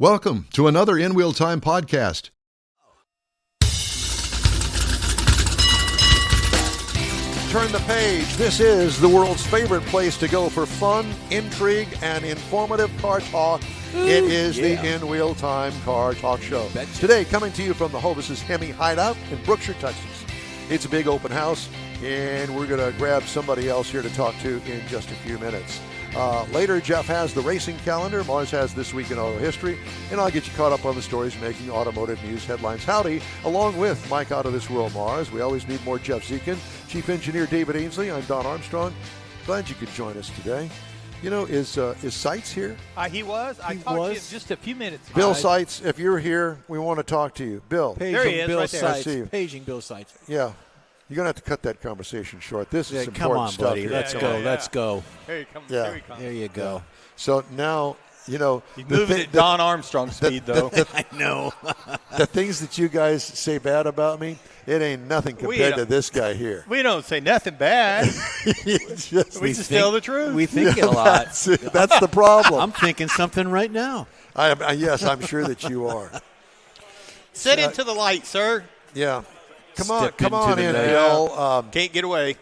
Welcome to another InWheelTime podcast. Turn the page. This is the world's favorite place to go for fun, intrigue, and informative car talk. It is the InWheelTime Car Talk Show. Today, coming to you from the Hovis' Hemi Hideout in Brookshire, Texas. It's a big open house, and we're going to grab somebody else here to talk to in just a few minutes. Later, Jeff has the racing calendar. Mars has This Week in Auto History. And I'll get you caught up on the stories making automotive news headlines. Howdy, along with Mike Out of This World, Mars. We always need more Jeff Zekin. Chief Engineer David Ainsley. I'm Don Armstrong. Glad you could join us today. You know, is Seitz here? He was. I talked to him just a few minutes ago. Bill Seitz, if you're here, we want to talk to you. Bill. There he is, Bill right there. Seitz. Paging Bill Seitz. Yeah. You're going to have to cut that conversation short. This is come important on, stuff buddy. here. Let's go. Let's go. Here he comes. Yeah. Here he comes. There you go. So now, you know. He's moving at Don Armstrong speed, though. I know. The things that you guys say bad about me, it ain't nothing compared to this guy here. We don't say nothing bad. we just tell the truth. We think it a lot. That's the problem. I'm thinking something right now. Yes, I'm sure that you are. Sit into the light, sir. Yeah. Come Step on into in, the Bill. Can't get away.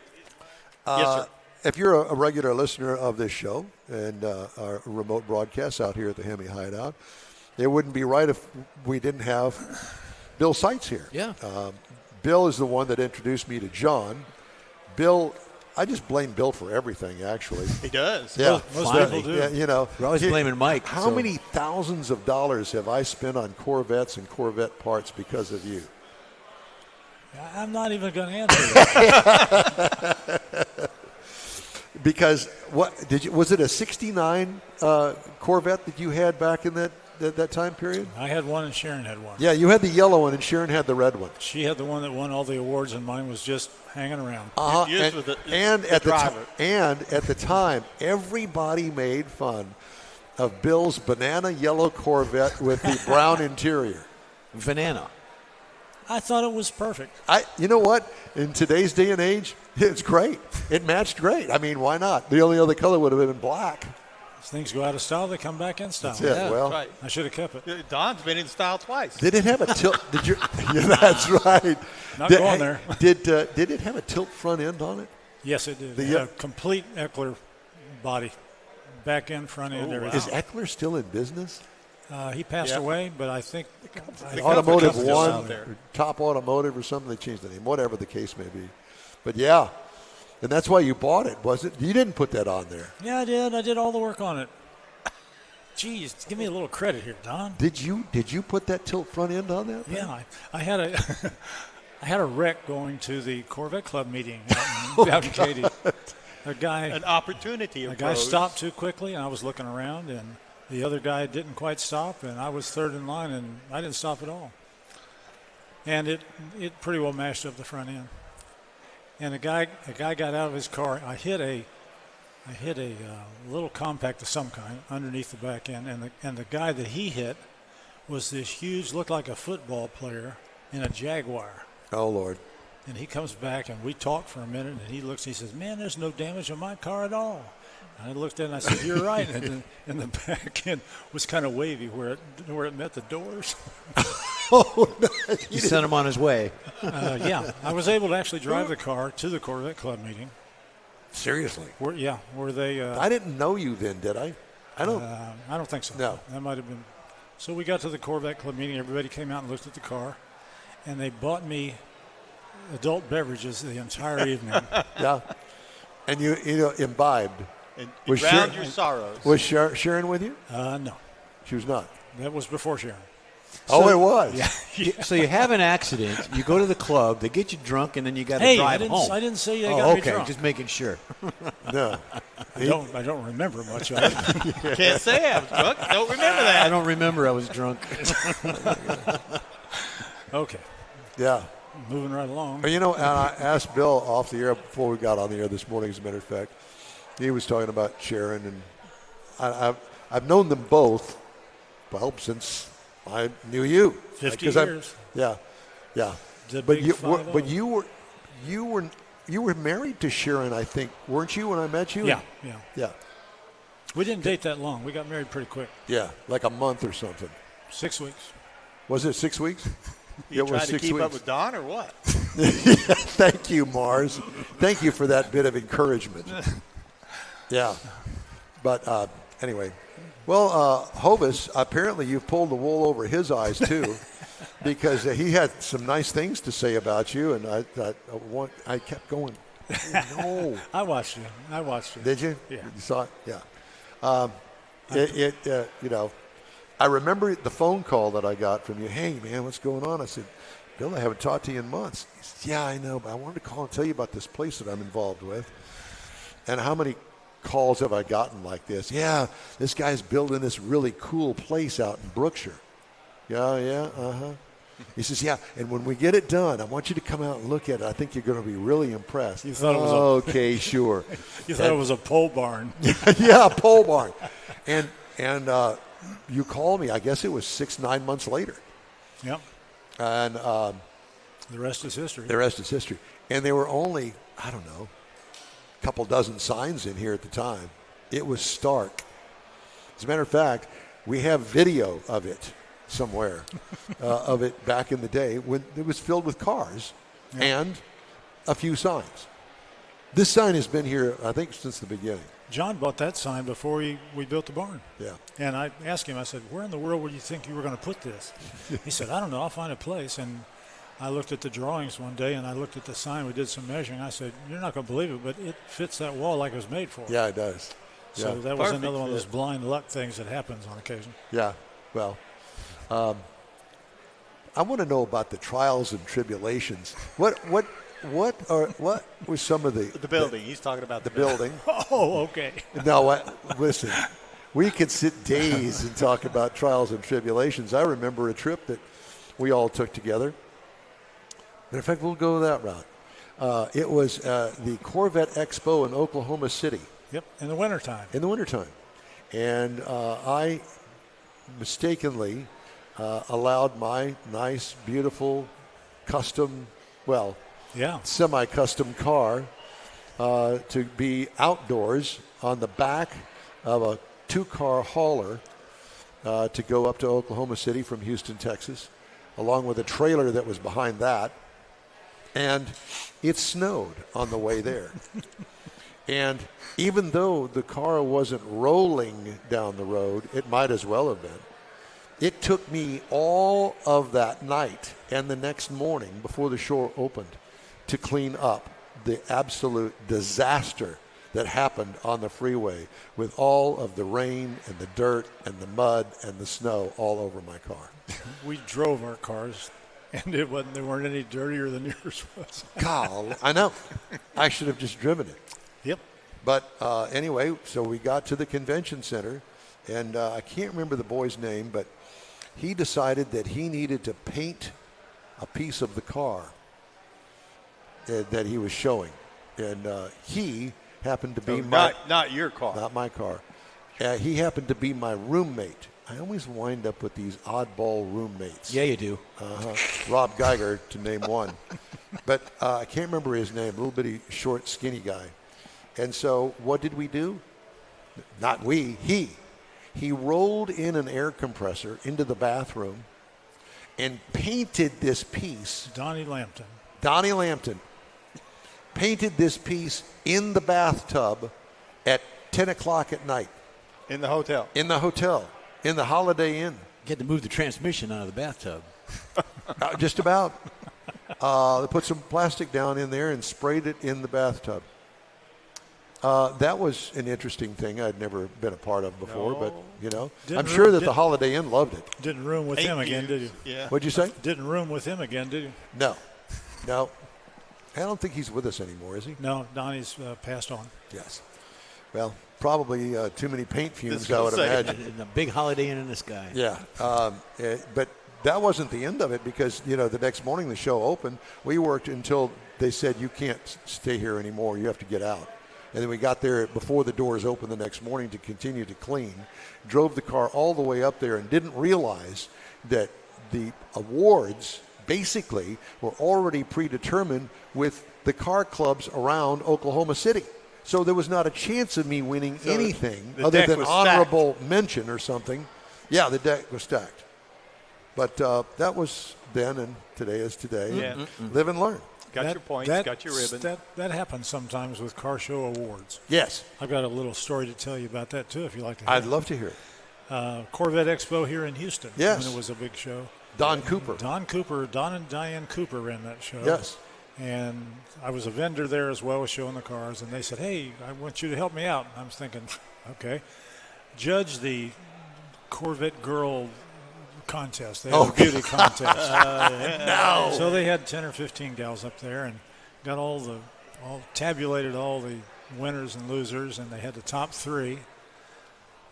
Yes, sir. If you're a regular listener of this show and our remote broadcasts out here at the Hemi Hideout, it wouldn't be right if we didn't have Bill Seitz here. Yeah. Bill is the one that introduced me to John. Bill, I just blame Bill for everything, actually. He does. Yeah, most people do. Yeah, you know, We're always blaming Mike. How many thousands of dollars have I spent on Corvettes and Corvette parts because of you? I'm not even going to answer that. Because was it a '69 Corvette that you had back in that time period? I had one and Sharon had one. Yeah, you had the yellow one and Sharon had the red one. She had the one that won all the awards and mine was just hanging around. And at the time, everybody made fun of Bill's banana yellow Corvette with the brown interior. Banana. I thought it was perfect. You know what? In today's day and age, it's great. It matched great. I mean, why not? The only other color would have been black. As things go out of style, they come back in style. That's it. Yeah, well, right. I should have kept it. Don's been in style twice. did it have a tilt? Did you? Yeah, that's right. Not going there. Did it have a tilt front end on it? Yes, it did. It had a complete Eckler body, back end, front end, everything. Is Eckler still in business? He passed away, but I think Automotive company's One, out there. or Top Automotive, or something. They changed the name, whatever the case may be. But yeah, and that's why you bought it, was it? You didn't put that on there. Yeah, I did. I did all the work on it. Geez, give me a little credit here, Don. Did you put that tilt front end on there? Yeah, I had a I had a wreck going to the Corvette Club meeting out in Katy. An opportunity. A guy stopped too quickly, and I was looking around, and the other guy didn't quite stop, and I was third in line, and I didn't stop at all. And it pretty well mashed up the front end. And a guy got out of his car. I hit a little compact of some kind underneath the back end, and the guy that he hit was this huge, looked like a football player in a Jaguar. Oh Lord! And he comes back, and we talk for a minute, and he looks, and he says, "Man, there's no damage on my car at all." And I looked at it, and I said, "You're right." And the back end was kind of wavy where it met the doors. Oh, no. You sent him on his way. Yeah, I was able to actually drive the car to the Corvette Club meeting. Seriously? Were they? I didn't know you then, did I? I don't think so. No. That might have been. So we got to the Corvette Club meeting. Everybody came out and looked at the car, and they bought me adult beverages the entire evening. Yeah. And you imbibed. And you drowned your sorrows. Was Sharon with you? No. She was not. That was before Sharon. It was. Yeah. So you have an accident. You go to the club. They get you drunk, and then you got to drive home. I didn't say they got me drunk. Just making sure. No. I don't remember much of it. Can't say I was drunk. Don't remember that. I don't remember I was drunk. Okay. Yeah. Moving right along. And and I asked Bill off the air before we got on the air this morning, as a matter of fact. He was talking about Sharon, and I've known them both, since I knew you. 50 years. Yeah. But you were married to Sharon, I think, weren't you, when I met you? Yeah. We didn't date that long. We got married pretty quick. Yeah, like a month or something. 6 weeks. Was it 6 weeks? You tried to keep up with Don or what? Thank you, Mars. Thank you for that bit of encouragement. Yeah. But anyway. Well, Hovis, apparently you've pulled the wool over his eyes, too, because he had some nice things to say about you, and I kept going, oh, no. I watched you. Did you? Yeah. You saw it? Yeah. I remember the phone call that I got from you. Hey, man, what's going on? I said, Bill, I haven't talked to you in months. He said, yeah, I know, but I wanted to call and tell you about this place that I'm involved with. And how many calls have I gotten like this? Yeah, this guy's building this really cool place out in Brookshire. Yeah, He says, yeah, and when we get it done, I want you to come out and look at it. I think you're going to be really impressed. You thought it was okay, sure. You thought it was a pole barn. Yeah, a pole barn. And you called me, I guess it was 6-9 months later. Yep. And the rest is history. The rest is history. And there were only, I don't know, a couple dozen signs in here at the time. It was stark. As a matter of fact, we have video of it somewhere, of it back in the day when it was filled with cars and a few signs. This sign has been here, I think, since the beginning. John bought that sign before we built the barn. Yeah. And I asked him, I said, where in the world would you think you were going to put this? He said, I don't know, I'll find a place. And I looked at the drawings one day, and I looked at the sign. We did some measuring. I said, you're not going to believe it, but it fits that wall like it was made for. Yeah, it does. So that was another one of those blind luck things that happens on occasion. Yeah, well, I want to know about the trials and tribulations. What were some of the building? He's talking about the building. Oh, okay. No, listen. We could sit days and talk about trials and tribulations. I remember a trip that we all took together. Matter of fact, we'll go that route. It was the Corvette Expo in Oklahoma City. Yep, in the wintertime. In the wintertime. And I mistakenly allowed my nice, beautiful, custom, semi-custom car to be outdoors on the back of a 2-car hauler to go up to Oklahoma City from Houston, Texas, along with a trailer that was behind that. And it snowed on the way there. And even though the car wasn't rolling down the road, it might as well have been. It took me all of that night and the next morning before the show opened to clean up the absolute disaster that happened on the freeway with all of the rain and the dirt and the mud and the snow all over my car. We drove our cars, and they weren't any dirtier than yours was. God, I know. I should have just driven it. Yep. But anyway, so we got to the convention center, and I can't remember the boy's name, but he decided that he needed to paint a piece of the car that he was showing. And he happened to be not your car. Not my car. He happened to be my roommate. I always wind up with these oddball roommates. Yeah, you do. Rob Geiger, to name one. But I can't remember his name, a little bitty, short, skinny guy. And so what did we do? Not we, he. He rolled in an air compressor into the bathroom and painted this piece. Donnie Lampton painted this piece in the bathtub at 10 o'clock at night. In the hotel. In the Holiday Inn. You had to move the transmission out of the bathtub. Just about. They put some plastic down in there and sprayed it in the bathtub. That was an interesting thing I'd never been a part of before, but, I'm sure that the Holiday Inn loved it. Didn't room with him again, did you? Yeah. What'd you say? Didn't room with him again, did you? No. I don't think he's with us anymore, is he? No, Donnie's passed on. Yes. Well, probably too many paint fumes, I would imagine. A big Holiday Inn in the sky. Yeah. But that wasn't the end of it because, the next morning the show opened. We worked until they said, you can't stay here anymore. You have to get out. And then we got there before the doors opened the next morning to continue to clean, drove the car all the way up there and didn't realize that the awards basically were already predetermined with the car clubs around Oklahoma City. So there was not a chance of me winning anything other than honorable mention or something. Yeah, the deck was stacked. But that was then, and today is today. Yeah. Live and learn. Got your points, got your ribbon. That happens sometimes with car show awards. Yes. I've got a little story to tell you about that, too, if you'd like to hear. I'd love to hear it. Corvette Expo here in Houston. Yes. When it was a big show. Don Cooper. Don and Diane Cooper ran that show. Yes. And I was a vendor there as well as showing the cars. And they said, hey, I want you to help me out. And I was thinking, okay. Judge the Corvette girl contest. They had a beauty contest. No. So they had 10 or 15 gals up there and got tabulated all the winners and losers, and they had the top 3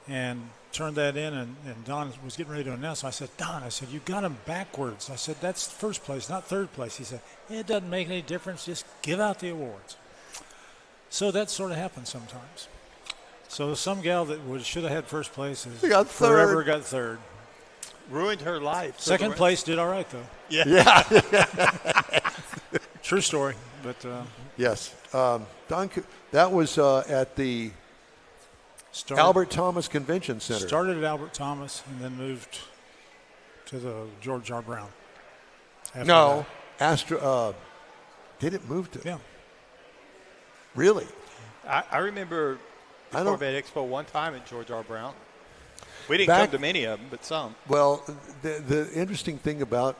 and turned that in, and Don was getting ready to announce. I said, Don, you got them backwards. I said, that's first place, not third place. He said, it doesn't make any difference. Just give out the awards. So that sort of happens sometimes. So some gal that should have had first place forever got third. Ruined her life. Second place did all right, though. Yeah. True story. But yes. That was at the Albert Thomas Convention Center. Started at Albert Thomas and then moved to the George R. Brown. No. Did it move to? Yeah. Really? I remember the Corvette Expo one time at George R. Brown. We didn't come to many of them, but some. Well, the interesting thing about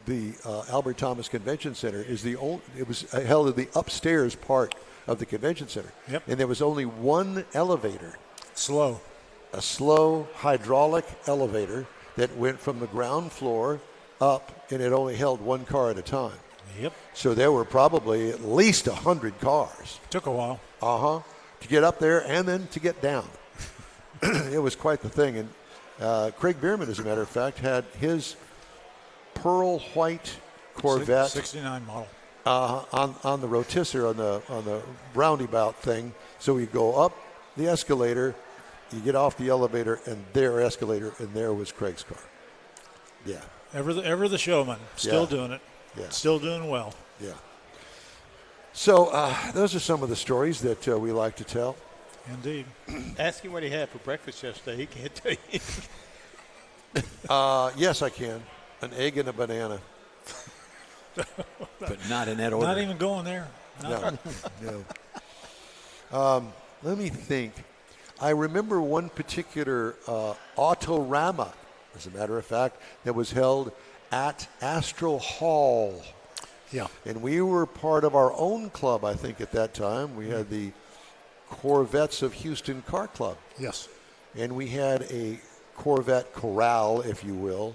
the Albert Thomas Convention Center is it was held in the upstairs part of the convention center. Yep. And there was only one elevator. A slow hydraulic elevator that went from the ground floor up, and it only held one car at a time. Yep. So there were probably at least 100 cars. Took a while. To get up there and then to get down. It was quite the thing. And Craig Bierman, as a matter of fact, had his pearl white Corvette 69 model on the rotisserie on the roundabout thing. So you go up the escalator, you get off the elevator, and their escalator, and there was Craig's car. Yeah. Ever the showman, still doing it. Yeah. Still doing well. Yeah. So those are some of the stories that we like to tell. Indeed. Ask him what he had for breakfast yesterday. He can't tell you. Yes, I can. An egg and a banana. But not in that order. Not even going there. No. Let me think. I remember one particular Autorama, as a matter of fact, that was held at Astral Hall. Yeah. And we were part of our own club, I think, at that time. We had the Corvettes of Houston Car Club. Yes. And we had a Corvette corral, if you will,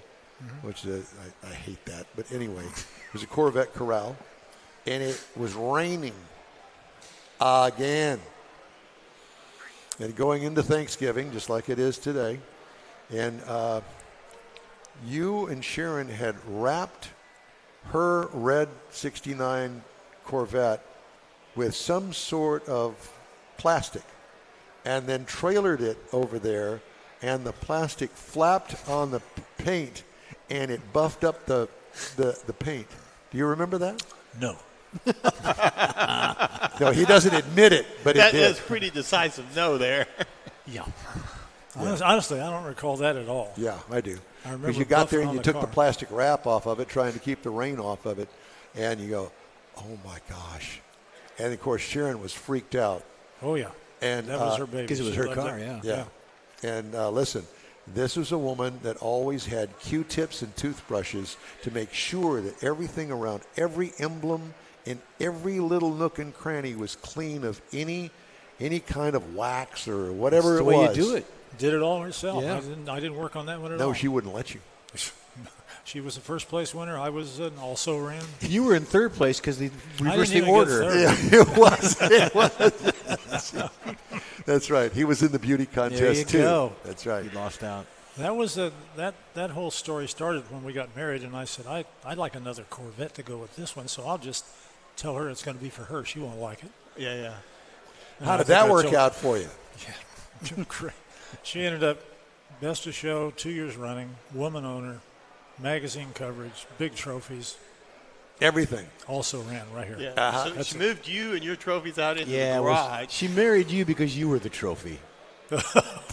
which I hate that. But anyway, it was a Corvette corral. And it was raining again. And going into Thanksgiving, just like it is today. And you and Sharon had wrapped her red 69 Corvette with some sort of plastic and then trailered it over there, and the plastic flapped on the paint and it buffed up the paint. Do you remember that? No. No, he doesn't admit it, but it did. That is pretty decisive no there. Yeah. Honestly, I don't recall that at all. Yeah, I do. I remember because you got there and you took car. the plastic wrap off of it, trying to keep the rain off of it, and you go, oh my gosh. And of course, Sharon was freaked out. Oh, yeah. And that was her baby. Because it was She her loved car, it. yeah. And listen, this was a woman that always had Q-tips and toothbrushes to make sure that everything around every emblem in every little nook and cranny was clean of any kind of wax or whatever That's it the way was. you do it. Did it all herself. Yeah. I didn't work on that one at all. No, she wouldn't let you. She was the first place winner. I was also ran. You were in third place because they reversed the even get order. third. Yeah, it was. It was. That's right. He was in the beauty contest There you too. go. That's right. He lost out. That was that whole story started when we got married, and I said I'd like another Corvette to go with this one, so I'll just tell her it's going to be for her. She won't like it. Yeah. And How I did think that I work told- out for you? Yeah, great. She ended up best of show 2 years running, woman owner, magazine coverage, big trophies. Everything. Also ran right here. Yeah. So she moved you and your trophies out into the Yeah, garage. she married you because you were the trophy.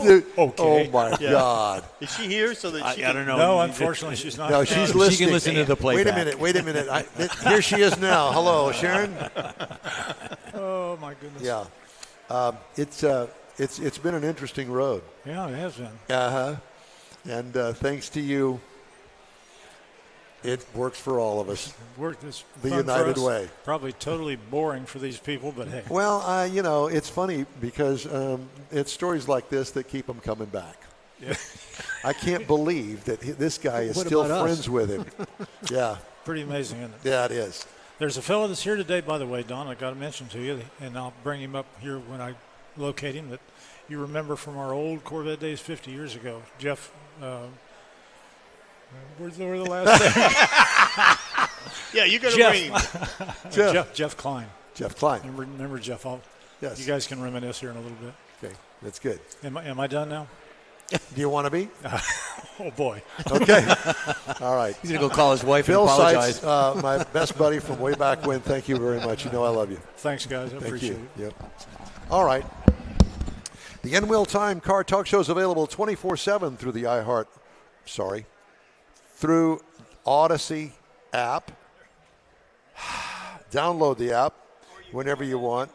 Dude, Okay. Oh, my God. Is she here so that she I don't know. No, unfortunately, she's not. No, she's She listening. can listen to the playback. Wait a minute. Here she is now. Hello, Sharon. Oh, my goodness. Yeah. It's been an interesting road. Yeah, it has been. Uh-huh. And thanks to you, it works for all of us. It's The fun for United us. Way. Probably totally boring for these people, but hey. Well, it's funny because it's stories like this that keep them coming back. Yeah. I can't believe that this guy is What still about us? friends with him. Yeah. Pretty amazing, isn't it? Yeah, it is. There's a fellow that's here today, by the way, Don, I got to mention to you, and I'll bring him up here when I locate him, that you remember from our old Corvette days 50 years ago. Jeff, where's the last name? Yeah, you got to Jeff. ring. Jeff Klein. Jeff Klein. Remember Jeff? Yes. You guys can reminisce here in a little bit. Okay, that's good. Am I done now? Do you want to be? Oh, boy. Okay. All right. He's going to go call his wife Bill and apologize. Seitz, my best buddy from way back when, thank you very much. You know I love you. Thanks, guys. I Thank appreciate you. it. Yep. All right. The InWheelTime Car Talk Show is available 24/7 through Odyssey app. Download the app whenever you want.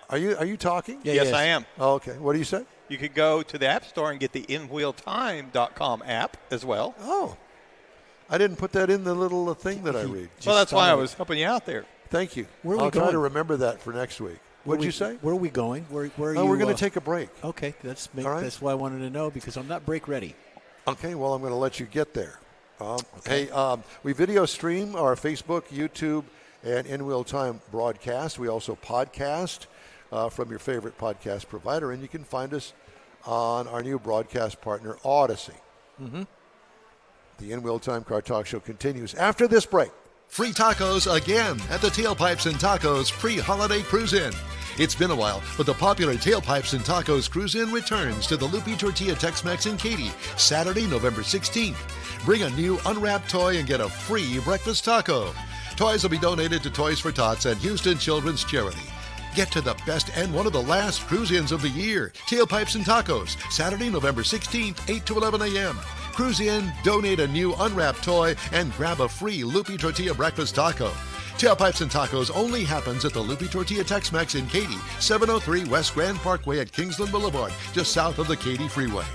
Are you talking? Yeah, Yes, I am. Oh, okay. What do you say? You could go to the App Store and get the InWheelTime.com app as well. Oh, I didn't put that in the little thing that I read. Well, that's why I was helping you out there. Thank you. Where are we I'll try going? to remember that for next week. What'd you say? Where are we going? Where are you? Oh, we're going to take a break. Okay, that's All right. that's why I wanted to know, because I'm not break ready. Okay, well, I'm going to let you get there. Hey, we video stream our Facebook, YouTube, and InWheelTime broadcast. We also podcast from your favorite podcast provider, and you can find us on our new broadcast partner, Odyssey. Mm-hmm. The InWheelTime Car Talk Show continues after this break. Free tacos again at the Tailpipes and Tacos pre-holiday cruise-in. It's been a while, but the popular Tailpipes and Tacos cruise-in returns to the Lupi Tortilla Tex-Mex in Katy, Saturday, November 16th. Bring a new unwrapped toy and get a free breakfast taco. Toys will be donated to Toys for Tots and Houston Children's Charity. Get to the best and one of the last cruise-ins of the year. Tailpipes and Tacos, Saturday, November 16th, 8 to 11 a.m. Cruise in, donate a new unwrapped toy, and grab a free Lupi Tortilla breakfast taco. Tailpipes and Tacos only happens at the Lupi Tortilla Tex-Mex in Katy, 703 West Grand Parkway at Kingsland Boulevard, just south of the Katy Freeway.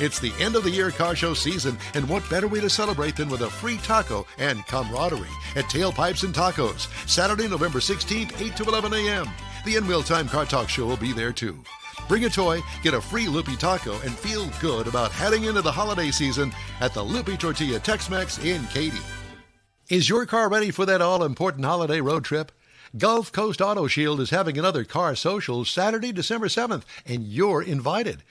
It's the end of the year car show season, and what better way to celebrate than with a free taco and camaraderie at Tailpipes and Tacos, Saturday, November 16th, 8 to 11 a.m. The InWheelTime Car Talk Show will be there too. Bring a toy, get a free Lupi taco, and feel good about heading into the holiday season at the Lupi Tortilla Tex-Mex in Katy. Is your car ready for that all-important holiday road trip? Gulf Coast Auto Shield is having another car social Saturday, December 7th, and you're invited.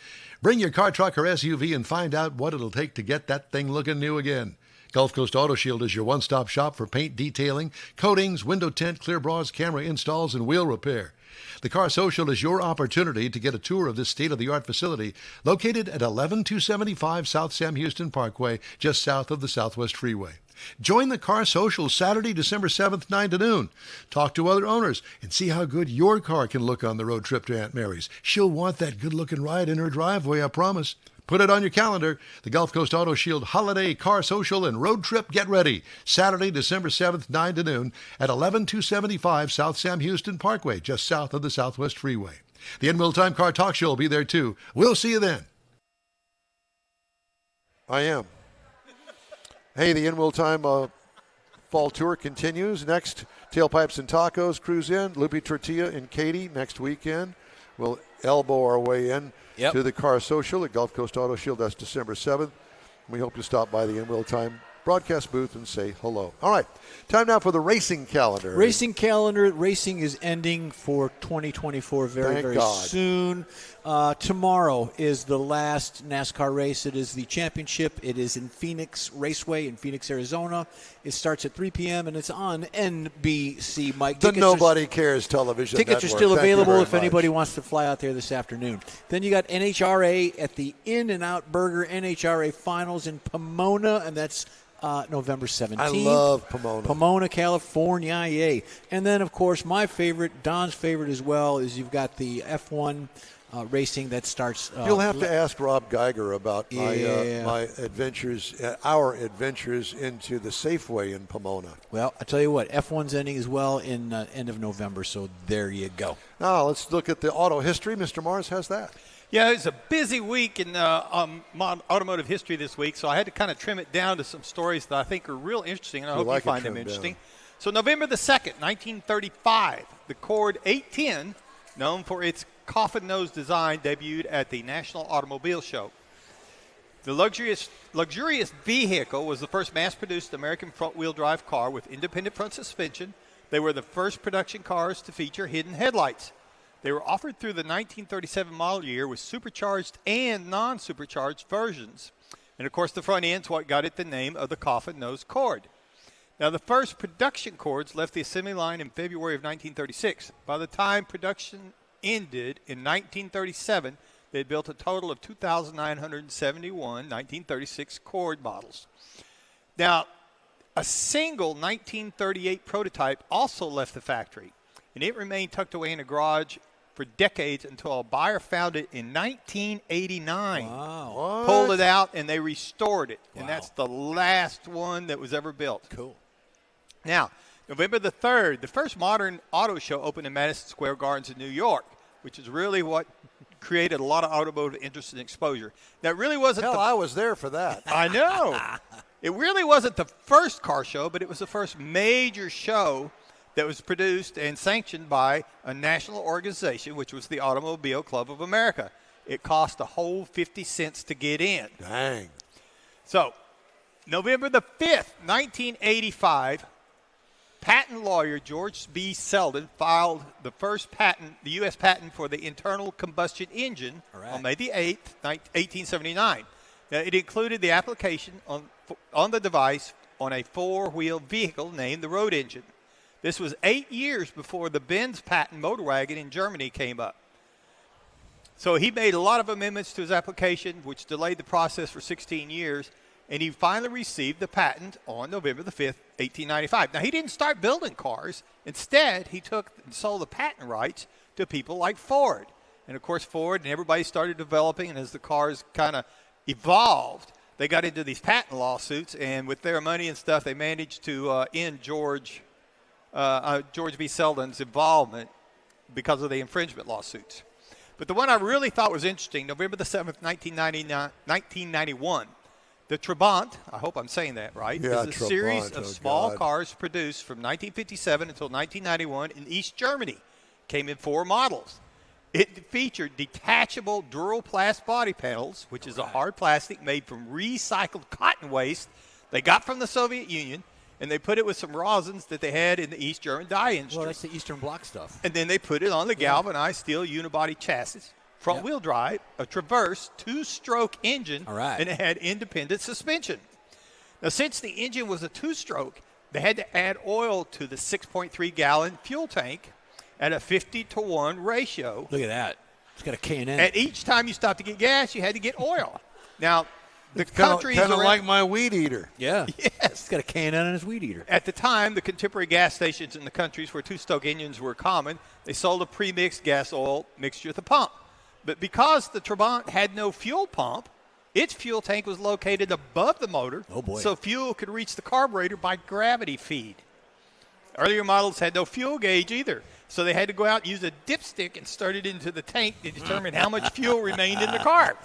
Bring your car, truck, or SUV and find out what it'll take to get that thing looking new again. Gulf Coast Auto Shield is your one-stop shop for paint detailing, coatings, window tint, clear bras, camera installs, and wheel repair. The Car Social is your opportunity to get a tour of this state-of-the-art facility located at 11275 South Sam Houston Parkway, just south of the Southwest Freeway. Join the Car Social Saturday, December 7th, 9 to noon. Talk to other owners and see how good your car can look on the road trip to Aunt Mary's. She'll want that good-looking ride in her driveway, I promise. Put it on your calendar. The Gulf Coast Auto Shield Holiday Car Social and Road Trip Get Ready. Saturday, December 7th, 9 to noon at 11275 South Sam Houston Parkway, just south of the Southwest Freeway. The InWheelTime Car Talk Show will be there too. We'll see you then. I am. Hey, the InWheelTime fall tour continues. Next, Tailpipes and Tacos cruise in. Lupi Tortilla in Katy next weekend. We'll elbow our way in to the Car Social at Gulf Coast Auto Shield. That's December 7th. We hope you stop by the InWheelTime broadcast booth and say hello. All right, time now for the racing calendar. Racing is ending for 2024 very soon. Tomorrow is the last NASCAR race. It is the championship. It is in Phoenix Raceway in Phoenix, Arizona. It starts at 3 p.m. and it's on NBC. Mike, the Nobody Cares television tickets network. are still Thank you available very if much. anybody wants to fly out there this afternoon. Then you got NHRA at the In-N-Out Burger NHRA Finals in Pomona, and that's November 17th. I love Pomona. Pomona, California, yay. And then, of course, my favorite, Don's favorite as well, is you've got the F1 racing that starts. You'll have to ask Rob Geiger about my adventures, our adventures into the Safeway in Pomona. Well, I tell you what, F1's ending as well in end of November, so there you go. Now let's look at the auto history. Mr. Mars has that. Yeah, it's a busy week in automotive history this week, so I had to kind of trim it down to some stories that I think are real interesting, and I hope you find them interesting. Down. So November the 2nd, 1935, the Cord 810, known for its coffin nose design, debuted at the National Automobile Show. The luxurious vehicle was the first mass-produced American front-wheel drive car with independent front suspension. They were the first production cars to feature hidden headlights. They were offered through the 1937 model year with supercharged and non-supercharged versions. And, of course, the front end's what got it the name of the coffin nose Cord. Now, the first production Cords left the assembly line in February of 1936. By the time production ended in 1937, they had built a total of 2,971 1936 Cord models. Now, a single 1938 prototype also left the factory, and it remained tucked away in a garage for decades until a buyer found it in 1989. Wow. Pulled it out, and they restored it. Wow. And that's the last one that was ever built. Cool. Now, November the 3rd, the first modern auto show opened in Madison Square Gardens in New York, which is really what created a lot of automotive interest and exposure. That really wasn't I was there for that. I know. It really wasn't the first car show, but it was the first major show that was produced and sanctioned by a national organization, which was the Automobile Club of America. It cost a whole 50 cents to get in. Dang. So, November the 5th, 1985, patent lawyer George B. Selden filed the first patent, the U.S. patent for the internal combustion engine on May the 8th, 1879. Now, it included the application on the device on a four-wheel vehicle named the road engine. This was 8 years before the Benz patent motor wagon in Germany came up. So he made a lot of amendments to his application, which delayed the process for 16 years, and he finally received the patent on November the 5th, 1895. Now, he didn't start building cars. Instead, he took and sold the patent rights to people like Ford. And, of course, Ford and everybody started developing, and as the cars kind of evolved, they got into these patent lawsuits, and with their money and stuff, they managed to end George B. Selden's involvement because of the infringement lawsuits. But the one I really thought was interesting, November the 7th, 1991, the Trabant, I hope I'm saying that right, is a series of small cars produced from 1957 until 1991 in East Germany. Came in 4 models. It featured detachable Duraplast body panels, which is a hard plastic made from recycled cotton waste they got from the Soviet Union, and they put it with some rosins that they had in the East German dye industry. Well, that's the Eastern Bloc stuff. And then they put it on the galvanized steel unibody chassis, front-wheel drive, a Traverse 2-stroke engine, and it had independent suspension. Now, since the engine was a 2-stroke, they had to add oil to the 6.3-gallon fuel tank at a 50-to-1 ratio. Look at that. It's got a K&N. And each time you stopped to get gas, you had to get oil. Now, the country kind of like my weed eater. Yeah. Yes. It's got a K&N in his weed eater. At the time, the contemporary gas stations in the countries where 2-stroke engines were common, they sold a pre-mixed gas oil mixture at the pump. But because the Trabant had no fuel pump, its fuel tank was located above the motor, so fuel could reach the carburetor by gravity feed. Earlier models had no fuel gauge either, so they had to go out and use a dipstick and start it into the tank to determine how much fuel remained in the car.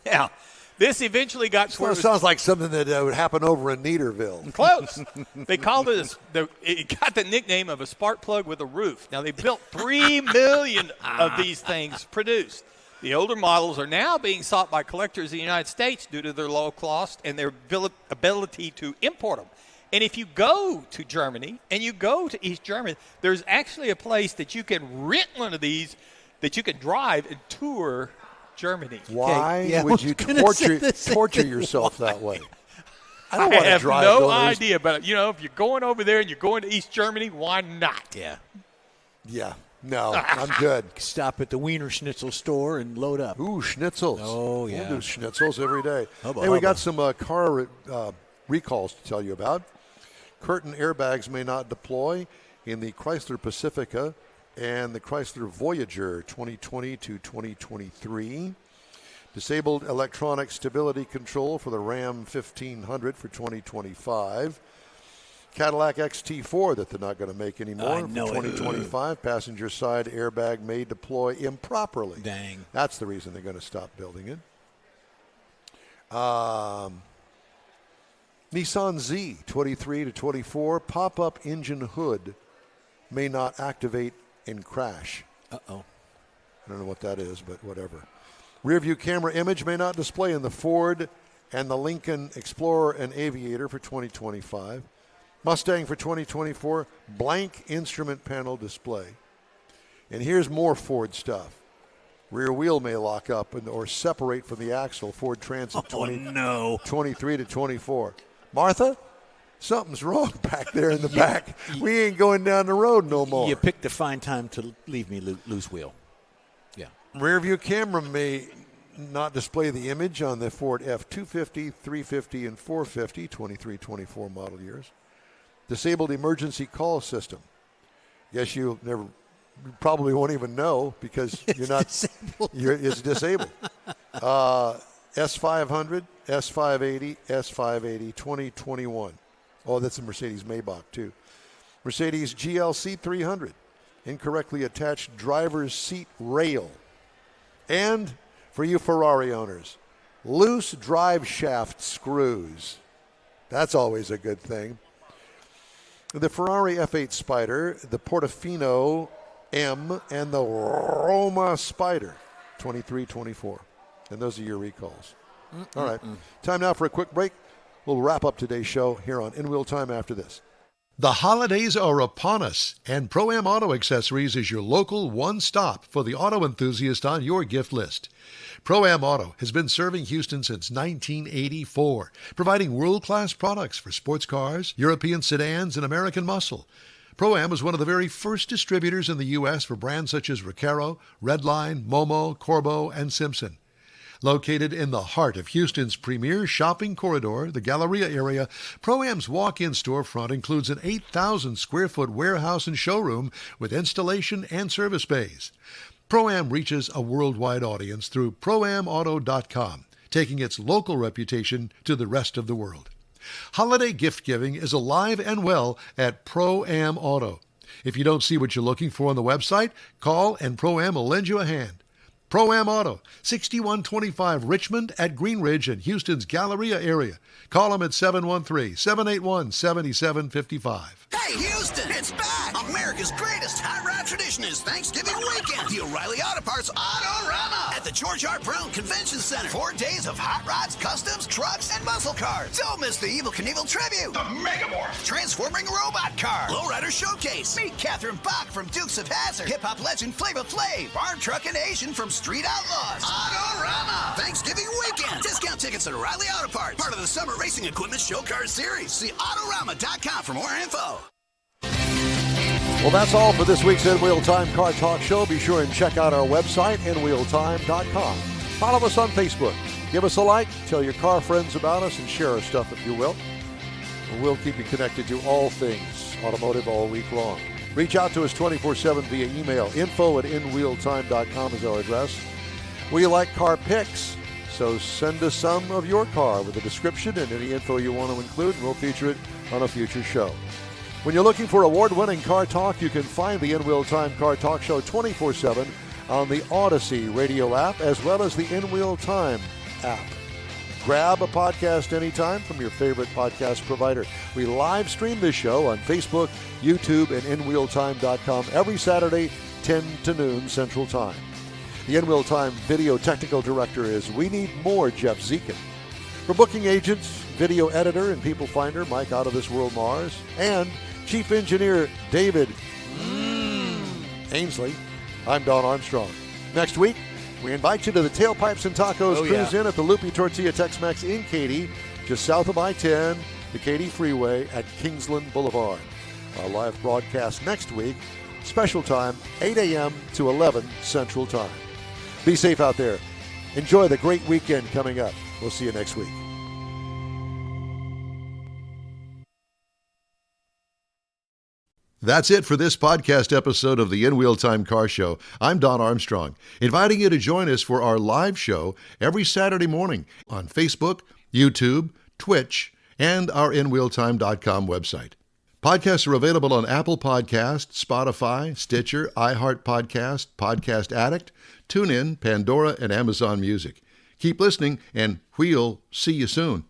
Now, this eventually got to where it sounds like something that would happen over in Neaterville. Close. They called it, it got the nickname of a spark plug with a roof. Now, they built 3 million of these things produced. The older models are now being sought by collectors in the United States due to their low cost and their ability to import them. And if you go to Germany and you go to East Germany, there's actually a place that you can rent one of these that you can drive and tour Germany. Why would you torture yourself that way? I don't want to drive. I have no idea, but you know, if you're going over there and you're going to East Germany, why not? Yeah. No, I'm good. Stop at the Wiener Schnitzel store and load up. Ooh, schnitzels. Oh, yeah. We'll do schnitzels every day. Hubba. We got some car recalls to tell you about. Curtain airbags may not deploy in the Chrysler Pacifica and the Chrysler Voyager 2020 to 2023. Disabled electronic stability control for the Ram 1500 for 2025. Cadillac XT4 that they're not going to make anymore for 2025. Passenger side airbag may deploy improperly. Dang. That's the reason they're going to stop building it. Nissan Z 23 to 24. Pop-up engine hood may not activate in crash. Uh-oh. I don't know what that is, but whatever. Rear view camera image may not display in the Ford and the Lincoln Explorer and Aviator for 2025. Mustang for 2024, blank instrument panel display. And here's more Ford stuff. Rear wheel may lock up or separate from the axle. Ford Transit 23 to 24. Martha, something's wrong back there in the back. We ain't going down the road no more. You picked a fine time to leave me loose wheel. Yeah. Rear view camera may not display the image on the Ford F-250, 350, and 450, 23-24 model years. Disabled emergency call system. Guess you probably won't even know because you're not disabled. It's disabled. S500, S580, S580, 2021. Oh, that's a Mercedes Maybach too. Mercedes GLC 300, incorrectly attached driver's seat rail. And for you Ferrari owners, loose drive shaft screws. That's always a good thing. The Ferrari F8 Spider, the Portofino M, and the Roma Spider, 23-24. And those are your recalls. All right. Time now for a quick break. We'll wrap up today's show here on InWheelTime after this. The holidays are upon us, and Pro-Am Auto Accessories is your local one-stop for the auto enthusiast on your gift list. Pro-Am Auto has been serving Houston since 1984, providing world-class products for sports cars, European sedans, and American muscle. Pro-Am was one of the very first distributors in the U.S. for brands such as Recaro, Redline, Momo, Corbeau, and Simpson. Located in the heart of Houston's premier shopping corridor, the Galleria area, Pro-Am's walk-in storefront includes an 8,000-square-foot warehouse and showroom with installation and service bays. Pro-Am reaches a worldwide audience through ProAmAuto.com, taking its local reputation to the rest of the world. Holiday gift giving is alive and well at Pro-Am Auto. If you don't see what you're looking for on the website, call and Pro-Am will lend you a hand. Pro-Am Auto, 6125 Richmond at Green Ridge in Houston's Galleria area. Call them at 713-781-7755. Hey, Houston, it's back! America's greatest hot rod tradition is Thanksgiving weekend. The O'Reilly Auto Parts Auto-Rama at the George R. Brown Convention Center. 4 days of hot rods, customs, trucks, and muscle cars. Don't miss the Evel Knievel tribute, the Megamorph Transforming Robot Car, Lowrider Showcase. Meet Catherine Bach from Dukes of Hazzard, hip-hop legend Flava Flav, Farm Truck and Asian from Street Outlaws. Auto-Rama Thanksgiving weekend. Discount tickets at O'Reilly Auto Parts, part of the Summer Racing Equipment Show Car Series. See Autorama.com for more info. Well, that's all for this week's InWheelTime Car Talk Show. Be sure and check out our website, InWheelTime.com. Follow us on Facebook. Give us a like. Tell your car friends about us and share our stuff if you will. And we'll keep you connected to all things automotive all week long. Reach out to us 24/7 via email. info@InWheelTime.com is our address. We like car pics, so send us some of your car with a description and any info you want to include, and we'll feature it on a future show. When you're looking for award-winning car talk, you can find the InWheelTime Car Talk Show 24/7 on the Odyssey radio app as well as the InWheelTime app. Grab a podcast anytime from your favorite podcast provider. We live stream this show on Facebook, YouTube, and InWheelTime.com every Saturday, 10 to noon Central Time. The InWheelTime video technical director is We Need More Jeff Zekin. For booking agents, video editor and people finder Mike Out of This World Mars, and Chief Engineer David Ainsley, I'm Don Armstrong. Next week, we invite you to the Tailpipes and Tacos Cruise-In at the Lupi Tortilla Tex-Mex in Katy, just south of I-10, the Katy Freeway at Kingsland Boulevard. Our live broadcast next week, special time, 8 a.m. to 11 Central Time. Be safe out there. Enjoy the great weekend coming up. We'll see you next week. That's it for this podcast episode of the InWheelTime Car Show. I'm Don Armstrong, inviting you to join us for our live show every Saturday morning on Facebook, YouTube, Twitch, and our InWheelTime.com website. Podcasts are available on Apple Podcasts, Spotify, Stitcher, iHeart Podcast, Podcast Addict, TuneIn, Pandora, and Amazon Music. Keep listening, and we'll see you soon.